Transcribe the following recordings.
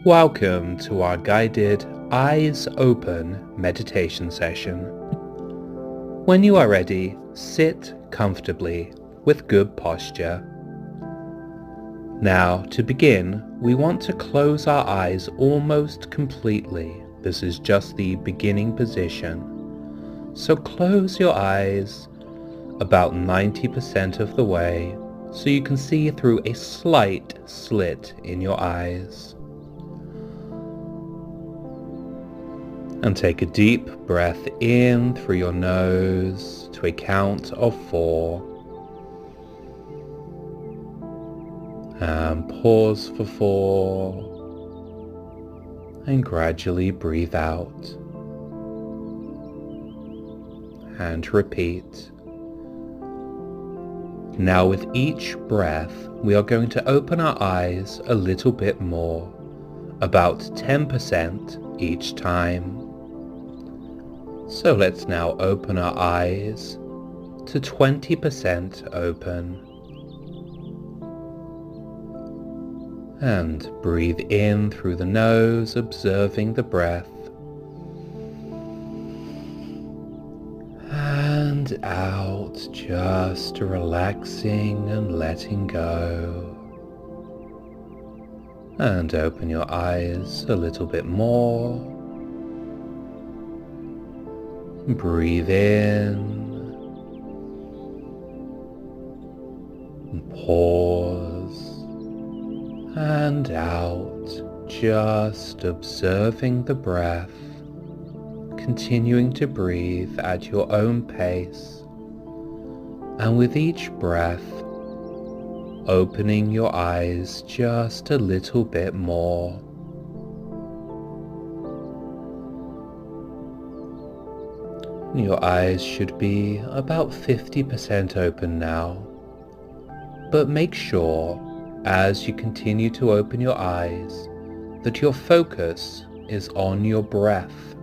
Welcome to our guided Eyes Open meditation session. When you are ready, sit comfortably with good posture. Now, to begin, we want to close our eyes almost completely. This is just the beginning position. So close your eyes about 90% of the way so you can see through a slight slit in your eyes. And take a deep breath in through your nose to a count of 4. And pause for 4. And gradually breathe out. And repeat. Now with each breath, we are going to open our eyes a little bit more, about 10% each time. So let's now open our eyes to 20% open. And breathe in through the nose, observing the breath. And out, just relaxing and letting go. And open your eyes a little bit more. Breathe in, pause, and out, just observing the breath, continuing to breathe at your own pace, and with each breath, opening your eyes just a little bit more. Your eyes should be about 50% open now, but make sure as you continue to open your eyes that your focus is on your breath.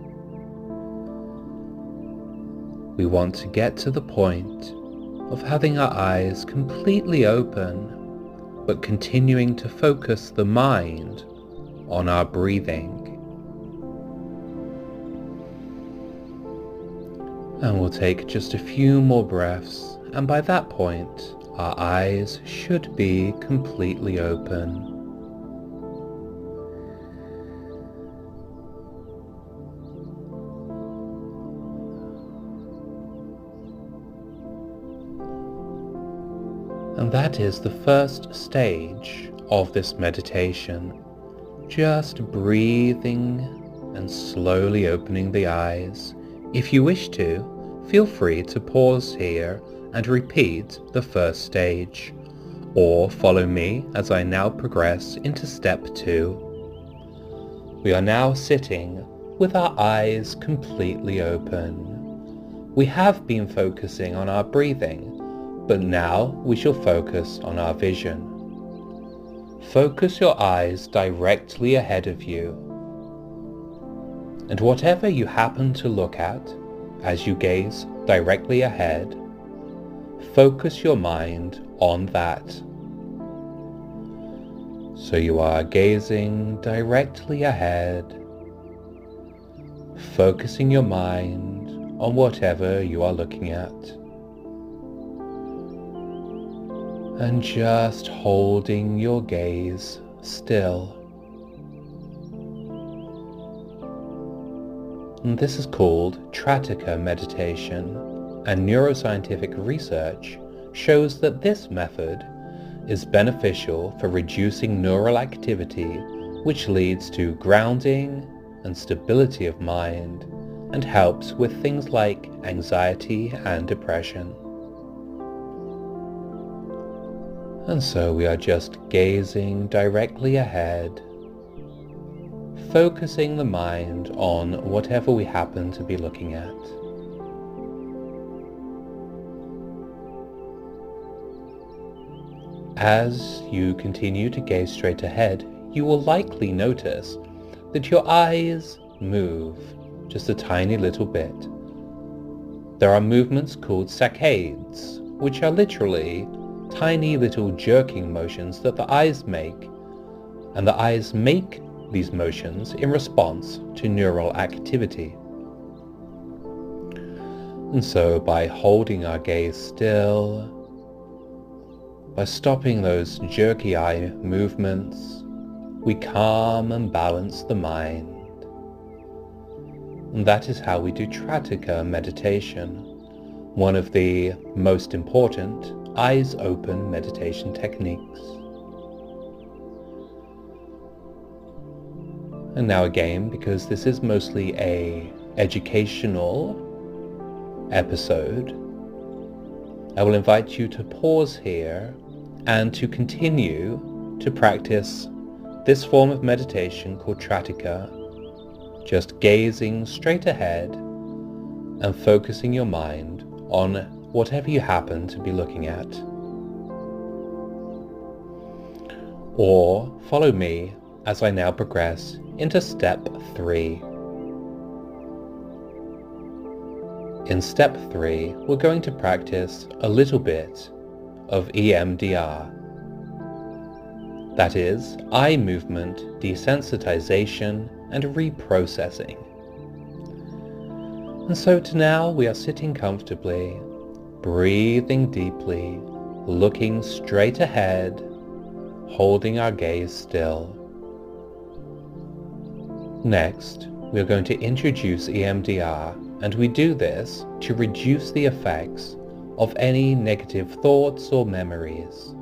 We want to get to the point of having our eyes completely open, but continuing to focus the mind on our breathing. And we'll take just a few more breaths, and by that point, our eyes should be completely open. And that is the first stage of this meditation. Just breathing and slowly opening the eyes. If you wish to, feel free to pause here and repeat the first stage, or follow me as I now progress into step 2. We are now sitting with our eyes completely open. We have been focusing on our breathing, but now we shall focus on our vision. Focus your eyes directly ahead of you. And whatever you happen to look at as you gaze directly ahead, focus your mind on that. So you are gazing directly ahead, focusing your mind on whatever you are looking at, and just holding your gaze still. And this is called Tratica meditation, and neuroscientific research shows that this method is beneficial for reducing neural activity, which leads to grounding and stability of mind, and helps with things like anxiety and depression. And so we are just gazing directly ahead, focusing the mind on whatever we happen to be looking at. As you continue to gaze straight ahead, you will likely notice that your eyes move just a tiny little bit. There are movements called saccades, which are literally tiny little jerking motions that the eyes make, and the eyes make these motions in response to neural activity. And so by holding our gaze still, by stopping those jerky eye movements, we calm and balance the mind. And that is how we do Tratica meditation, one of the most important eyes open meditation techniques. And now again, because this is mostly an educational episode, I will invite you to pause here and to continue to practice this form of meditation called Tratica, just gazing straight ahead and focusing your mind on whatever you happen to be looking at. Or follow me as I now progress into step 3. In step 3, we're going to practice a little bit of EMDR. That is, eye movement desensitization and reprocessing. And so to now we are sitting comfortably, breathing deeply, looking straight ahead, holding our gaze still. Next, we are going to introduce EMDR, and we do this to reduce the effects of any negative thoughts or memories.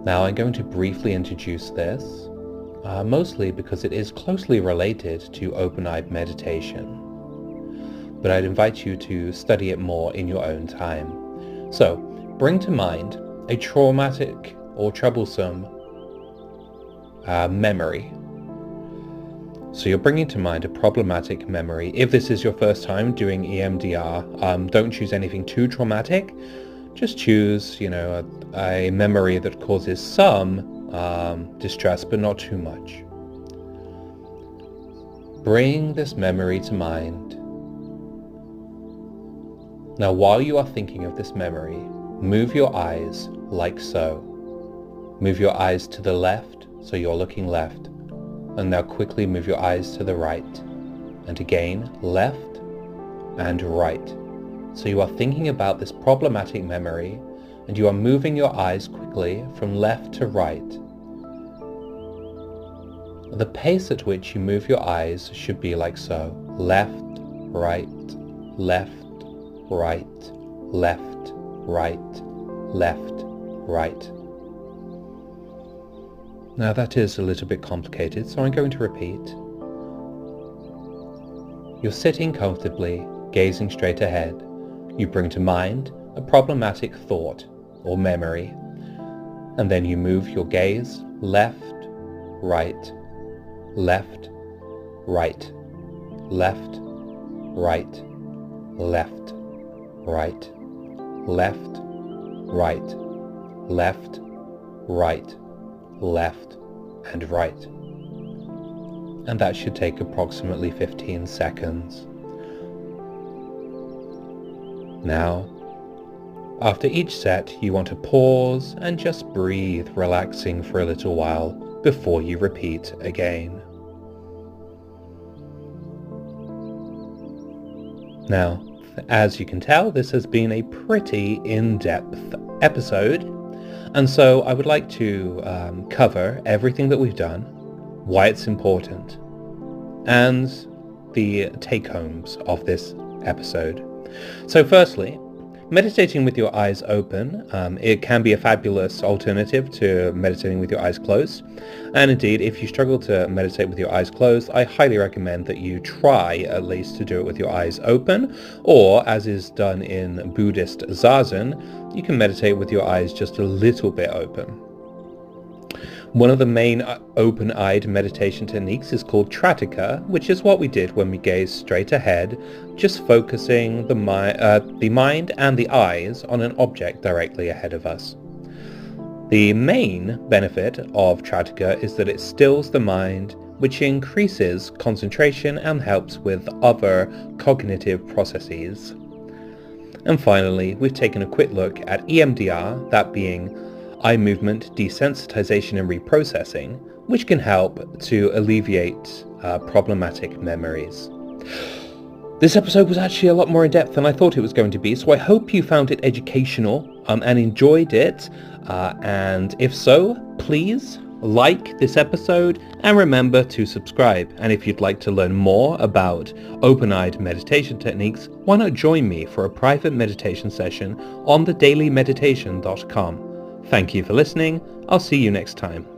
Now I'm going to briefly introduce this, mostly because it is closely related to open-eyed meditation. But I'd invite you to study it more in your own time. So, bring to mind a traumatic or troublesome memory. So you're bringing to mind a problematic memory. If this is your first time doing EMDR, don't choose anything too traumatic. Just choose, a memory that causes some distress, but not too much. Bring this memory to mind. Now, while you are thinking of this memory, move your eyes like so. Move your eyes to the left, so you're looking left. And now quickly move your eyes to the right. And again, left and right. So you are thinking about this problematic memory, and you are moving your eyes quickly from left to right. The pace at which you move your eyes should be like so. Left, right, left, right, left, right, left, right. Now that is a little bit complicated, so I'm going to repeat. You're sitting comfortably, gazing straight ahead. You bring to mind a problematic thought or memory, and then you move your gaze left, right, left, right, left, right, left, right, left, right, left, right, left, and right. And that should take approximately 15 seconds. Now, after each set, you want to pause and just breathe, relaxing for a little while before you repeat again. Now, as you can tell, this has been a pretty in-depth episode. And so I would like to cover everything that we've done, why it's important, and the take-homes of this episode. So firstly, meditating with your eyes open, it can be a fabulous alternative to meditating with your eyes closed. And indeed, if you struggle to meditate with your eyes closed, I highly recommend that you try at least to do it with your eyes open, or as is done in Buddhist Zazen, you can meditate with your eyes just a little bit open. One of the main open-eyed meditation techniques is called Tratica, which is what we did when we gazed straight ahead, just focusing the mind and the eyes on an object directly ahead of us. The main benefit of Tratica is that it stills the mind, which increases concentration and helps with other cognitive processes. And finally, we've taken a quick look at EMDR, that being eye movement desensitization and reprocessing, which can help to alleviate problematic memories. This episode was actually a lot more in depth than I thought it was going to be, so I hope you found it educational and enjoyed it. And if so, please like this episode and remember to subscribe. And if you'd like to learn more about open-eyed meditation techniques, why not join me for a private meditation session on thedailymeditation.com. Thank you for listening. I'll see you next time.